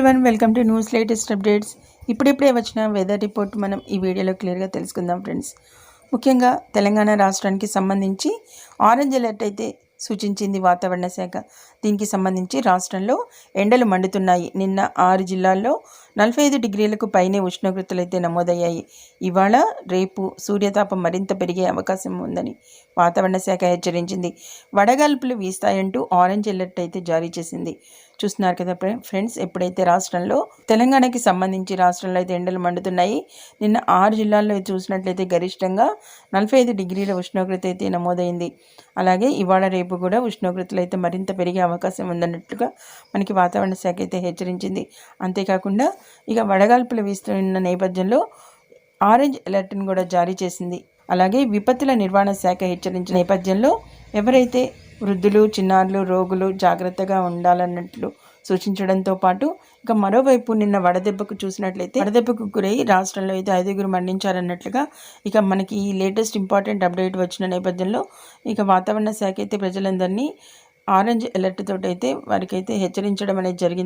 Everyone, welcome to news latest updates. ఇప్పుడిప్పుడే వచ్చిన weather report మనం ఈ వీడియోలో క్లియర్గా తెలుసుకుందాం ఫ్రెండ్స్. ముఖ్యంగా తెలంగాణ రాష్ట్రానికి సంబంధించి ఆరెంజ్ అలర్ట్ అయితే సూచించింది వాతావరణ శాఖ. దీనికి సంబంధించి రాష్ట్రంలో ఎండలు మండుతున్నాయి. నిన్న 6 జిల్లాల్లో 45 డిగ్రీలకు పైనే ఉష్ణోగ్రతలు అయితే నమోదయ్యాయి. ఇవాళ రేపు సూర్యతాపం మరింత పెరిగే అవకాశం ఉందని వాతావరణ శాఖ హెచ్చరించింది. వడగాల్పులు వీస్తాయంటూ ఆరెంజ్ అలర్ట్ అయితే జారీ చేసింది. చూస్తున్నారు కదా ఫ్రెండ్స్, ఎప్పుడైతే రాష్ట్రంలో తెలంగాణకి సంబంధించి రాష్ట్రంలో అయితే ఎండలు మండుతున్నాయి. నిన్న 6 జిల్లాల్లో చూసినట్లయితే గరిష్టంగా 45 డిగ్రీల ఉష్ణోగ్రత అయితే నమోదైంది. అలాగే ఇవాళ రేపు కూడా ఉష్ణోగ్రతలు అయితే మరింత పెరిగే అవకాశం ఉందన్నట్లుగా మనకి వాతావరణ శాఖ అయితే హెచ్చరించింది. అంతేకాకుండా ఇక వడగాల్పులు వీస్తున్న నేపథ్యంలో ఆరెంజ్ అలర్ట్ని కూడా జారీ చేసింది. అలాగే విపత్తుల నిర్వహణ శాఖ హెచ్చరించిన నేపథ్యంలో ఎవరైతే వృద్ధులు, చిన్నారులు, రోగులు జాగ్రత్తగా ఉండాలన్నట్లు సూచించడంతో పాటు ఇక మరోవైపు నిన్న వడదెబ్బకు చూసినట్లయితే వడదెబ్బకు గురై రాష్ట్రంలో అయితే 5గురు మరణించారన్నట్లుగా ఇక మనకి ఈ లేటెస్ట్ ఇంపార్టెంట్ అప్డేట్ వచ్చిన నేపథ్యంలో ఇక వాతావరణ శాఖ అయితే ప్రజలందరినీ ఆరెంజ్ అలర్ట్ తోటి అయితే వారికైతే హెచ్చరించడం అనేది జరిగింది.